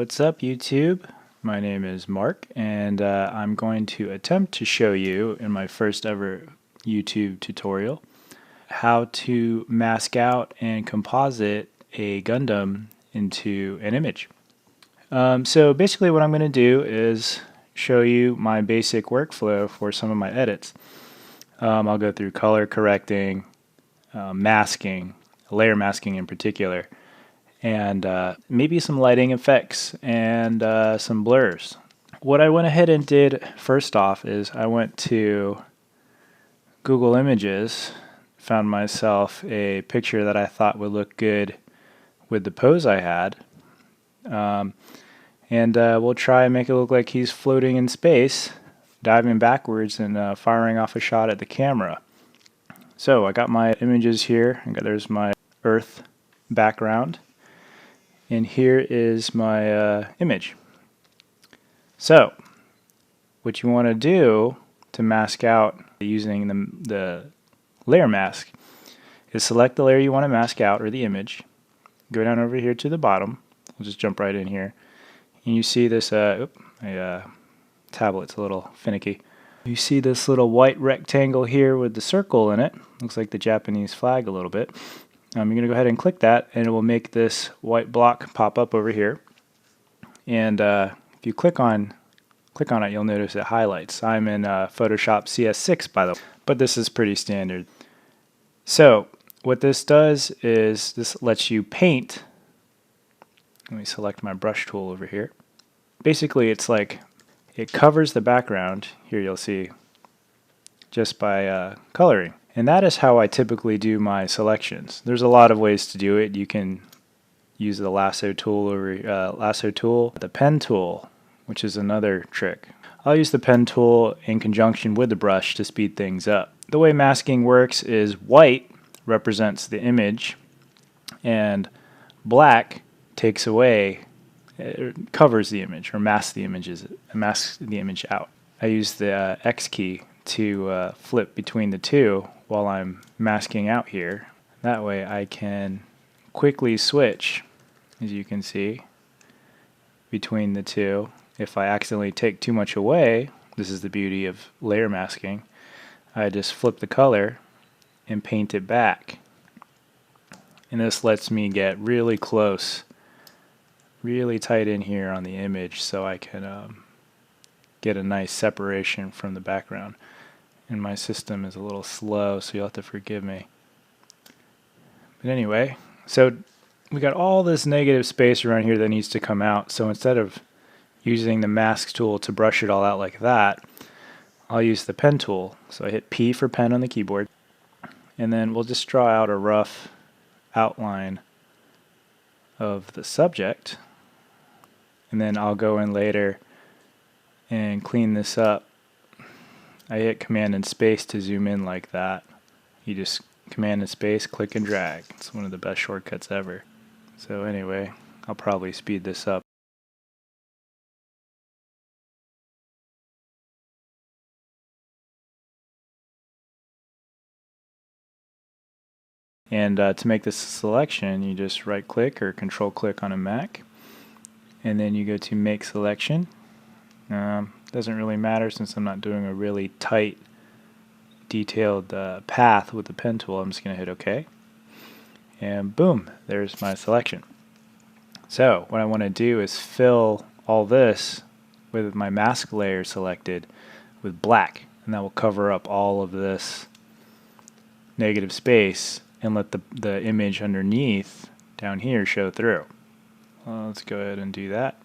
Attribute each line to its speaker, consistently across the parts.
Speaker 1: What's up, YouTube? My name is Mark, and I'm going to attempt to show you in my first ever YouTube tutorial how to mask out and composite a Gundam into an image. So basically what I'm going to do is show you my basic workflow for some of my edits. I'll go through color correcting, masking, layer masking in particular, and maybe some lighting effects and some blurs. What I went ahead and did first off is I went to Google Images, found myself a picture that I thought would look good with the pose I had, and we'll try and make it look like he's floating in space, diving backwards and firing off a shot at the camera. So I got my images here. There's my Earth background. And here is my image. So, what you want to do to mask out using the layer mask is select the layer you want to mask out, or the image. Go down over here to the bottom. We'll just jump right in here. And you see this, tablet's a little finicky. You see this little white rectangle here with the circle in it. Looks like the Japanese flag a little bit. You're going to go ahead and click that, and it will make this white block pop up over here. And if you click on it, you'll notice it highlights. I'm in Photoshop CS6, by the way, but this is pretty standard. So what this does is this lets you paint. Let me select my brush tool over here. Basically, it's like it covers the background. Here you'll see just by coloring. And that is how I typically do my selections. There's a lot of ways to do it. You can use the lasso tool, the pen tool, which is another trick. I'll use the pen tool in conjunction with the brush to speed things up. The way masking works is white represents the image, and black takes away, covers the image, or masks the image out. I use the X key to flip between the two while I'm masking out here. That way I can quickly switch, as you can see, between the two. If I accidentally take too much away, this is the beauty of layer masking, I just flip the color and paint it back. And this lets me get really close, really tight in here on the image, so I can get a nice separation from the background. And my system is a little slow, so you'll have to forgive me. But anyway, so we got all this negative space around here that needs to come out. So instead of using the mask tool to brush it all out like that, I'll use the pen tool. So I hit P for pen on the keyboard, and then we'll just draw out a rough outline of the subject. And then I'll go in later and clean this up. I hit Command and Space to zoom in like that. You just Command and Space, click and drag. It's one of the best shortcuts ever. So anyway, I'll probably speed this up. And to make this a selection, you just right click or control click on a Mac, and then you go to Make Selection. Doesn't really matter since I'm not doing a really tight, detailed path with the pen tool. I'm just going to hit OK. And boom, there's my selection. So what I want to do is fill all this with my mask layer selected with black. And that will cover up all of this negative space and let the image underneath down here show through. Well, let's go ahead and do that.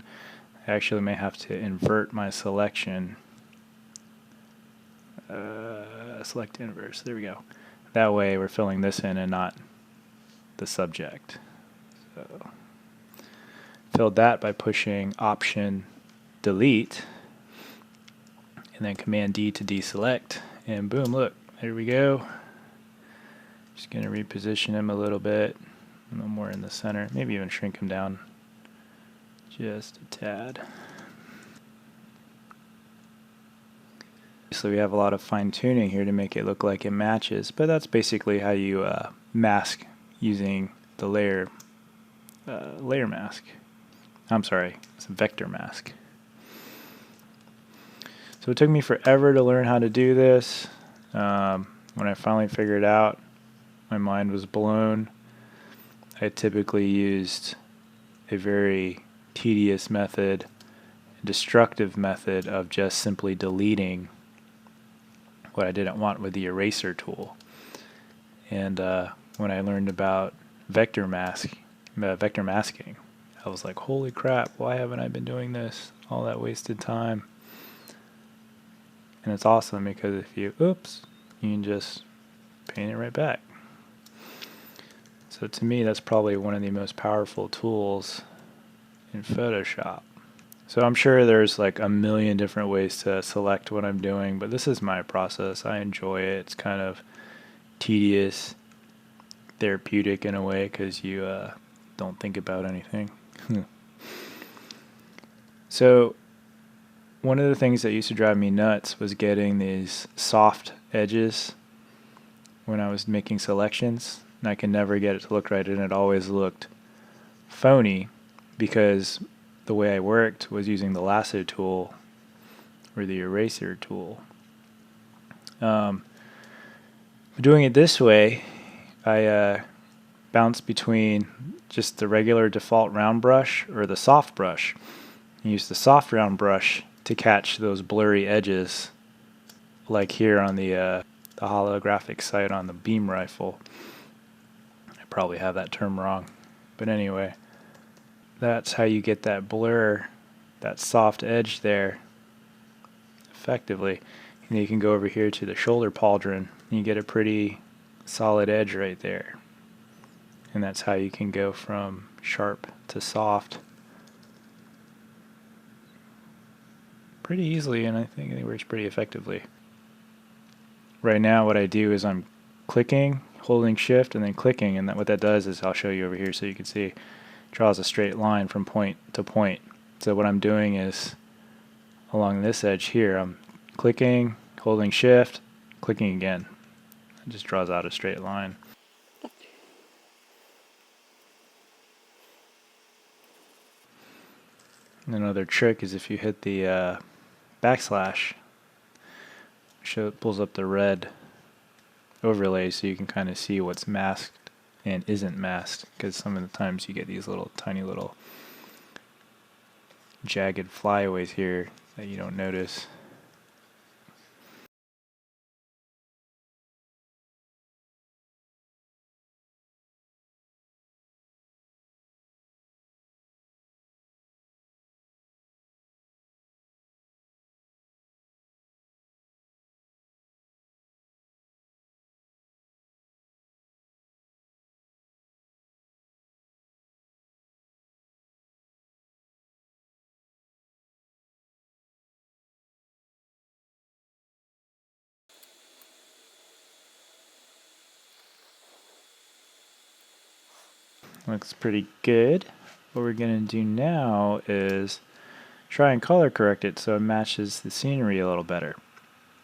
Speaker 1: I actually may have to invert my selection. Select inverse. There we go. That way we're filling this in and not the subject. So filled that by pushing Option Delete, and then Command D to deselect. And boom, look, there we go. Just going to reposition him a little bit more in the center. Maybe even shrink him down just a tad. So we have a lot of fine tuning here to make it look like it matches, but that's basically how you mask using the layer mask. I'm sorry, it's a vector mask. So it took me forever to learn how to do this. When I finally figured it out, my mind was blown. I typically used a very tedious method, destructive method of just simply deleting what I didn't want with the eraser tool. And when I learned about vector masking, I was like, holy crap, why haven't I been doing this? All that wasted time. And it's awesome because if you, oops, you can just paint it right back. So to me, that's probably one of the most powerful tools in Photoshop. So I'm sure there's like a million different ways to select what I'm doing, but this is my process. I enjoy it. It's kind of tedious, therapeutic in a way because you don't think about anything. So one of the things that used to drive me nuts was getting these soft edges when I was making selections, and I could never get it to look right, and it always looked phony because the way I worked was using the lasso tool or the eraser tool. Doing it this way, I bounce between just the regular default round brush or the soft brush. I use the soft round brush to catch those blurry edges, like here on the holographic sight on the beam rifle. I probably have that term wrong, but anyway, that's how you get that blur, that soft edge there effectively. And then you can go over here to the shoulder pauldron and you get a pretty solid edge right there. And that's how you can go from sharp to soft pretty easily, and I think it works pretty effectively. Right now what I do is I'm clicking, holding shift, and then clicking, and what that does is, I'll show you over here so you can see, draws a straight line from point to point. So what I'm doing is, along this edge here, I'm clicking, holding shift, clicking again. It just draws out a straight line. And another trick is if you hit the backslash, it pulls up the red overlay so you can kind of see what's masked and isn't masked, because some of the times you get these little tiny little jagged flyaways here that you don't notice. Looks pretty good. What we're going to do now is try and color correct it so it matches the scenery a little better.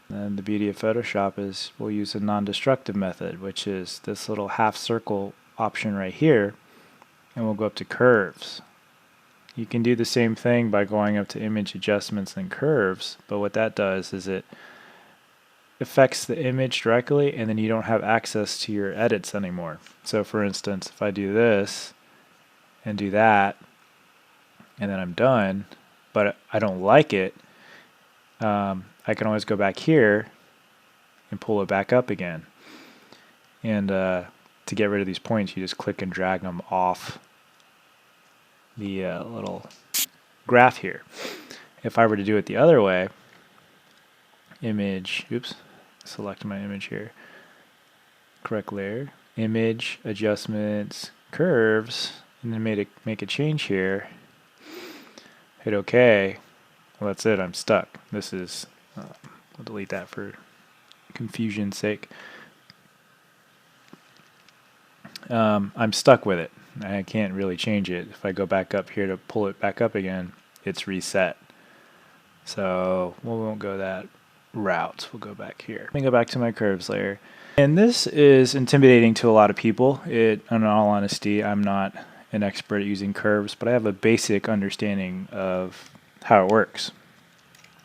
Speaker 1: And the beauty of Photoshop is we'll use a non-destructive method, which is this little half circle option right here, and we'll go up to curves. You can do the same thing by going up to image adjustments and curves, but what that does is it affects the image directly, and then you don't have access to your edits anymore. So for instance, if I do this and do that, and then I'm done, but I don't like it, I can always go back here and pull it back up again. And to get rid of these points, you just click and drag them off the little graph here. If I were to do it the other way, image, oops, select my image here, correct layer, image, adjustments, curves, and then make a change here, hit OK. Well, that's it, I'm stuck. This is, I'll delete that for confusion's sake. I'm stuck with it. I can't really change it. If I go back up here to pull it back up again, it's reset. So we won't go that route. We'll go back here. Let me go back to my curves layer. And this is intimidating to a lot of people. In all honesty, I'm not an expert at using curves, but I have a basic understanding of how it works,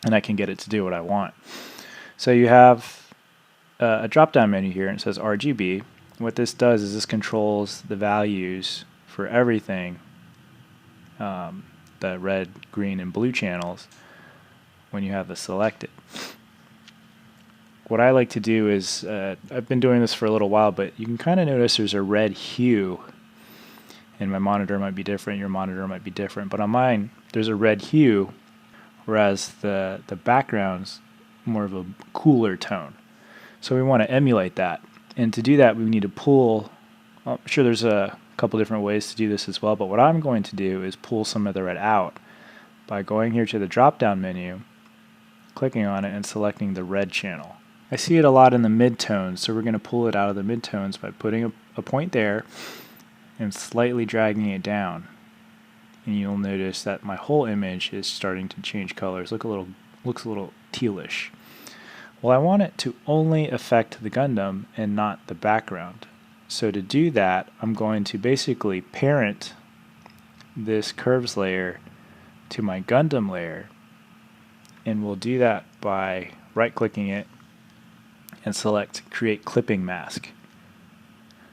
Speaker 1: and I can get it to do what I want. So you have a drop-down menu here, and it says RGB. What this does is this controls the values for everything, the red, green, and blue channels when you have this selected. What I like to do is, I've been doing this for a little while, but you can kind of notice there's a red hue, and my monitor might be different, your monitor might be different, but on mine there's a red hue, whereas the background's more of a cooler tone. So we want to emulate that, and to do that we need to pull, I'm sure there's a couple different ways to do this as well, but what I'm going to do is pull some of the red out by going here to the drop down menu, clicking on it and selecting the red channel. I see it a lot in the midtones, so we're going to pull it out of the midtones by putting a point there and slightly dragging it down. And you'll notice that my whole image is starting to change colors. Looks a little tealish. Well, I want it to only affect the Gundam and not the background. So to do that, I'm going to basically parent this curves layer to my Gundam layer, and we'll do that by right-clicking it and select Create Clipping Mask.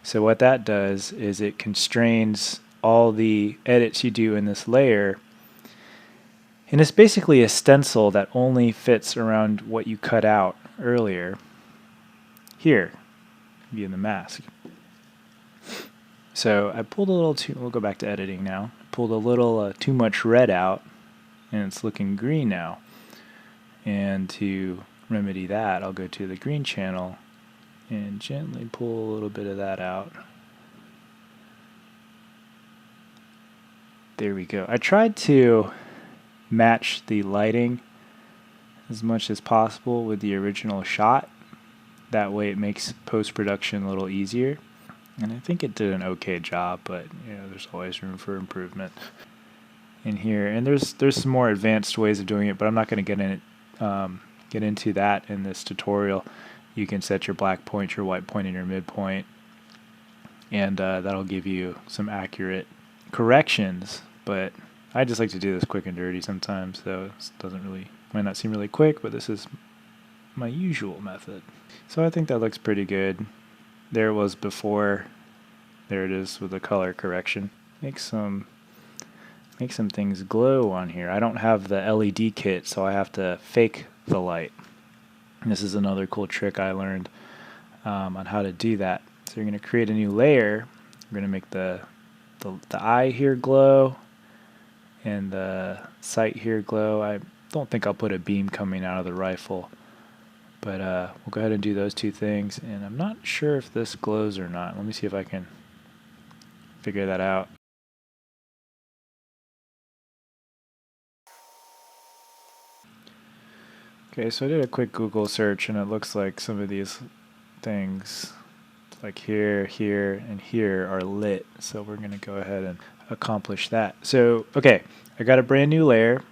Speaker 1: So what that does is it constrains all the edits you do in this layer, and it's basically a stencil that only fits around what you cut out earlier here via the mask. So I pulled a little too, we'll go back to editing now, pulled a little too much red out, and it's looking green now. And to remedy that, I'll go to the green channel and gently pull a little bit of that out. There we go. I tried to match the lighting as much as possible with the original shot. That way it makes post-production a little easier. And I think it did an okay job, but you know, there's always room for improvement in here. And there's some more advanced ways of doing it, but I'm not going to get into that in this tutorial. You can set your black point, your white point, and your midpoint, and that'll give you some accurate corrections. But I just like to do this quick and dirty sometimes, so it might not seem really quick, but this is my usual method. So I think that looks pretty good. There it was before. There it is with the color correction. Make some things glow on here. I don't have the LED kit, so I have to fake the light. And this is another cool trick I learned on how to do that. So you're going to create a new layer. We're going to make the eye here glow and the sight here glow. I don't think I'll put a beam coming out of the rifle, but we'll go ahead and do those two things. And I'm not sure if this glows or not. Let me see if I can figure that out. Okay, so I did a quick Google search, and it looks like some of these things, like here, here, and here, are lit. So we're going to go ahead and accomplish that. So, okay, I got a brand new layer.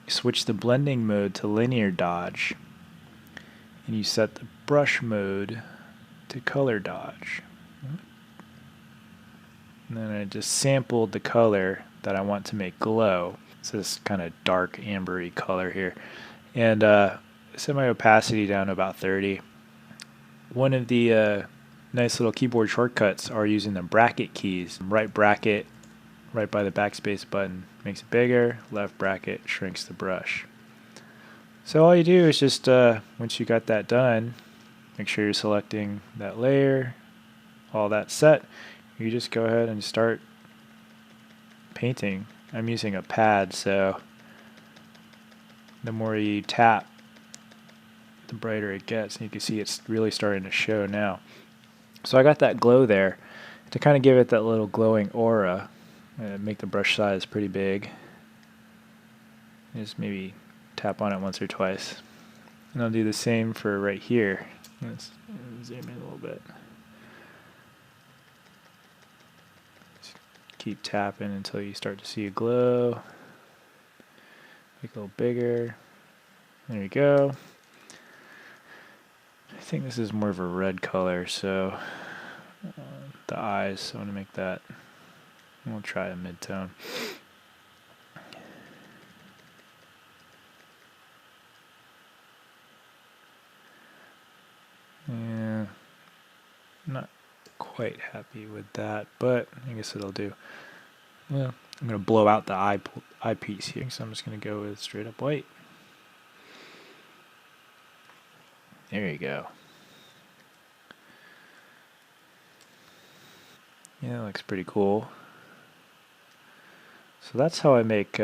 Speaker 1: Switch the blending mode to linear dodge, and you set the brush mode to color dodge. And then I just sampled the color that I want to make glow. It's this kind of dark ambery color here. And set my opacity down to about 30. One of the nice little keyboard shortcuts are using the bracket keys. Right bracket, right by the backspace button, makes it bigger. Left bracket shrinks the brush. So all you do is just, once you got that done, make sure you're selecting that layer, all that set. You just go ahead and start painting. I'm using a pad, so the more you tap, the brighter it gets, and you can see it's really starting to show now. So I got that glow there to kind of give it that little glowing aura. Make the brush size pretty big. Just maybe tap on it once or twice. And I'll do the same for right here. Let's zoom in a little bit. Just keep tapping until you start to see a glow. Make it a little bigger. There you go. I think this is more of a red color, so the eyes, so I want to make that We'll try a mid-tone. Yeah, not quite happy with that, but I guess it'll do. Well, I'm going to blow out the eyepiece here, so I'm just going to go with straight up white. There you go. Yeah, that looks pretty cool. So that's how I make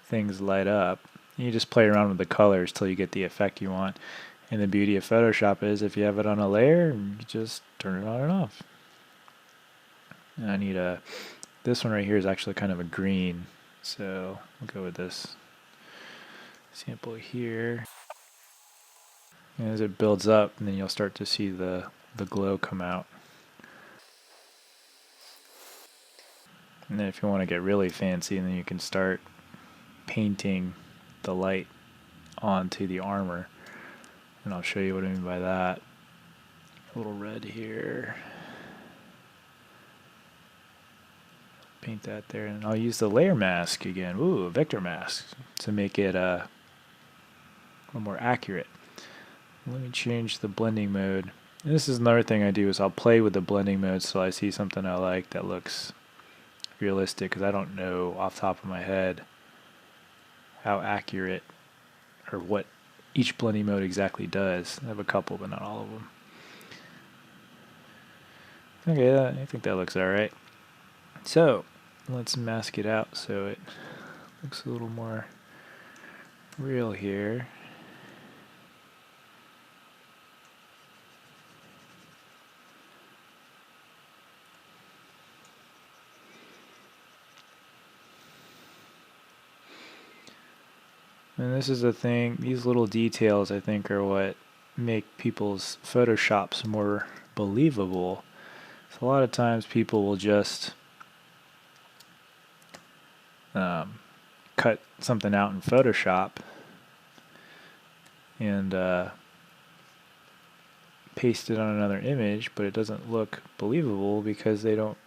Speaker 1: things light up. You just play around with the colors till you get the effect you want. And the beauty of Photoshop is if you have it on a layer, you just turn it on and off. And I need this one right here is actually kind of a green, so we'll go with this sample here. And as it builds up, and then you'll start to see the glow come out. And then if you want to get really fancy, then you can start painting the light onto the armor. And I'll show you what I mean by that. A little red here. Paint that there, and I'll use the layer mask again. Ooh, a vector mask to make it a little more accurate. Let me change the blending mode. And this is another thing I do is I'll play with the blending mode so I see something I like that looks realistic, because I don't know off the top of my head how accurate or what each blending mode exactly does. I have a couple, but not all of them. Okay, I think that looks alright. So, let's mask it out so it looks a little more real here. And this is the thing, these little details I think are what make people's Photoshops more believable. So a lot of times people will just cut something out in Photoshop and paste it on another image, but it doesn't look believable because they don't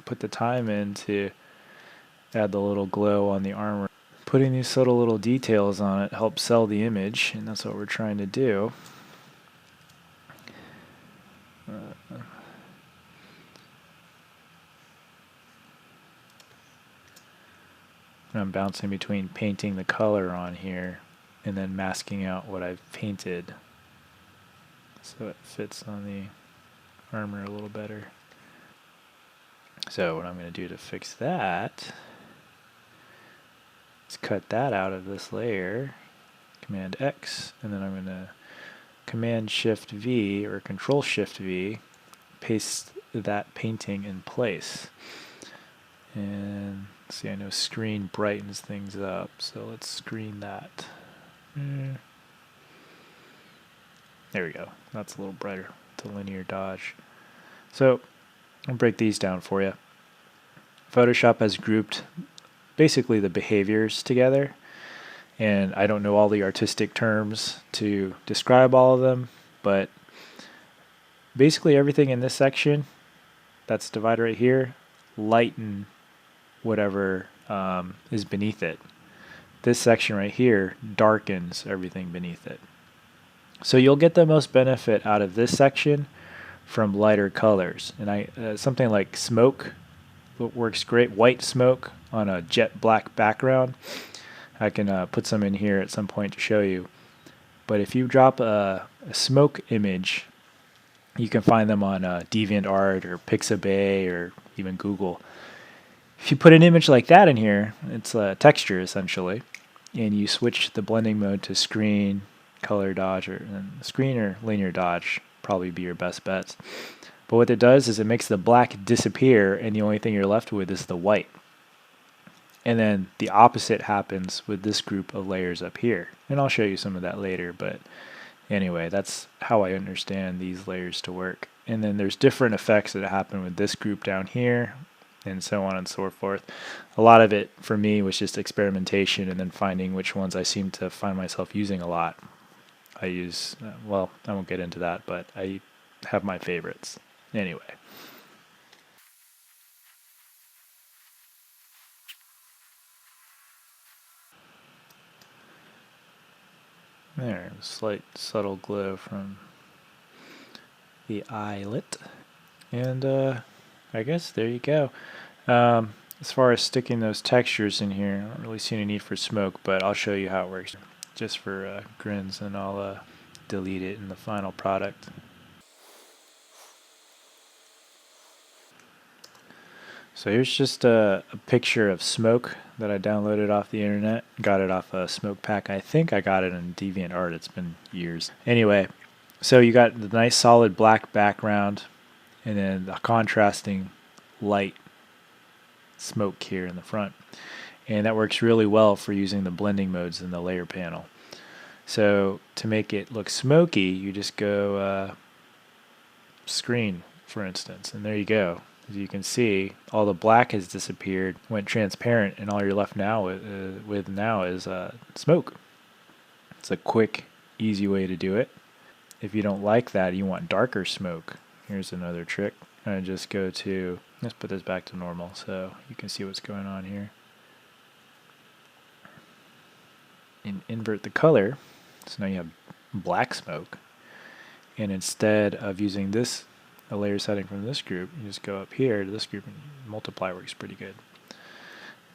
Speaker 1: put the time in to add the little glow on the armor. Putting these subtle little details on it helps sell the image, and that's what we're trying to do. I'm bouncing between painting the color on here and then masking out what I've painted so it fits on the armor a little better. So what I'm going to do to fix that is cut that out of this layer, Command X, and then I'm going to Command Shift V or Control Shift V, paste that painting in place. And see, I know screen brightens things up, so let's screen that. There we go. That's a little brighter. It's a linear dodge. So I'll break these down for you. Photoshop has grouped basically the behaviors together, and I don't know all the artistic terms to describe all of them, but basically everything in this section that's divided right here, lighten whatever is beneath it. This section right here darkens everything beneath it. So you'll get the most benefit out of this section from lighter colors. And something like smoke works great. White smoke on a jet black background. I can put some in here at some point to show you. But if you drop a smoke image, you can find them on DeviantArt or Pixabay or even Google. If you put an image like that in here, it's a texture essentially, and you switch the blending mode to screen, color dodge, or screen or linear dodge, probably be your best bets. But what it does is it makes the black disappear, and the only thing you're left with is the white. And then the opposite happens with this group of layers up here. And I'll show you some of that later, but anyway, that's how I understand these layers to work. And then there's different effects that happen with this group down here, and so on and so forth. A lot of it for me was just experimentation and then finding which ones I seem to find myself using a lot. I use, well, I won't get into that, but I have my favorites. Anyway. There, slight subtle glow from the eyelet. And I guess there you go. As far as sticking those textures in here, I don't really see any need for smoke, but I'll show you how it works just for grins, and I'll delete it in the final product. So here's just a picture of smoke that I downloaded off the internet. Got it off a smoke pack. I think I got it in DeviantArt. It's been years. Anyway, so you got the nice solid black background and then the contrasting light smoke here in the front. And that works really well for using the blending modes in the layer panel. So to make it look smoky, you just go screen, for instance, and there you go. As you can see, all the black has disappeared, went transparent, and all you're left now with now is smoke. It's a quick, easy way to do it. If you don't like that, you want darker smoke. Here's another trick. I just go to, let's put this back to normal so you can see what's going on here. And invert the color, so now you have black smoke. And instead of using this, a layer setting from this group, you just go up here to this group and multiply works pretty good.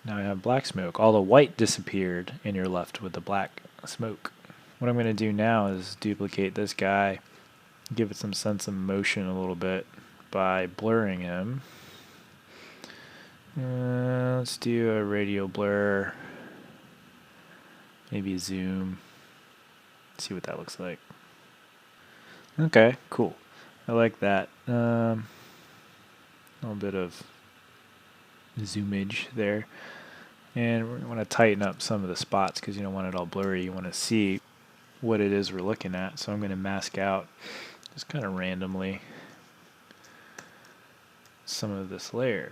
Speaker 1: Now I have black smoke. All the white disappeared and you're left with the black smoke. What I'm going to do now is duplicate this guy, give it some sense of motion a little bit by blurring him. Let's do a radial blur, maybe zoom, see what that looks like. Okay, cool. I like that. A little bit of zoomage there. And we want to tighten up some of the spots because you don't want it all blurry. You want to see what it is we're looking at. So I'm going to mask out just kind of randomly some of this layer.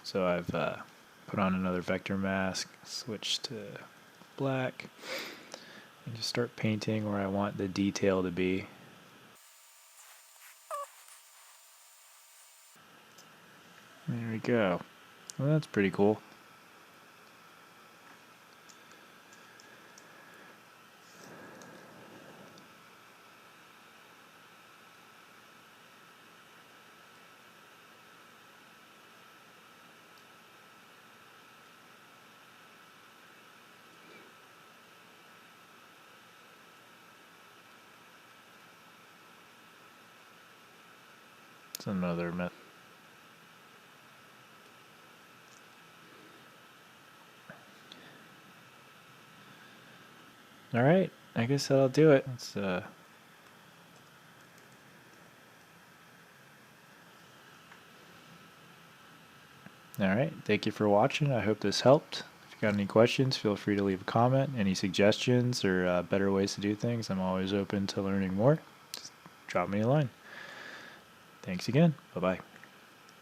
Speaker 1: So I've put on another vector mask, switch to black, and just start painting where I want the detail to be. There we go. Well, that's pretty cool. It's another method. All right, I guess that'll do it. Let's all right, thank you for watching. I hope this helped. If you got any questions, feel free to leave a comment. Any suggestions or better ways to do things, I'm always open to learning more. Just drop me a line. Thanks again. Bye-bye.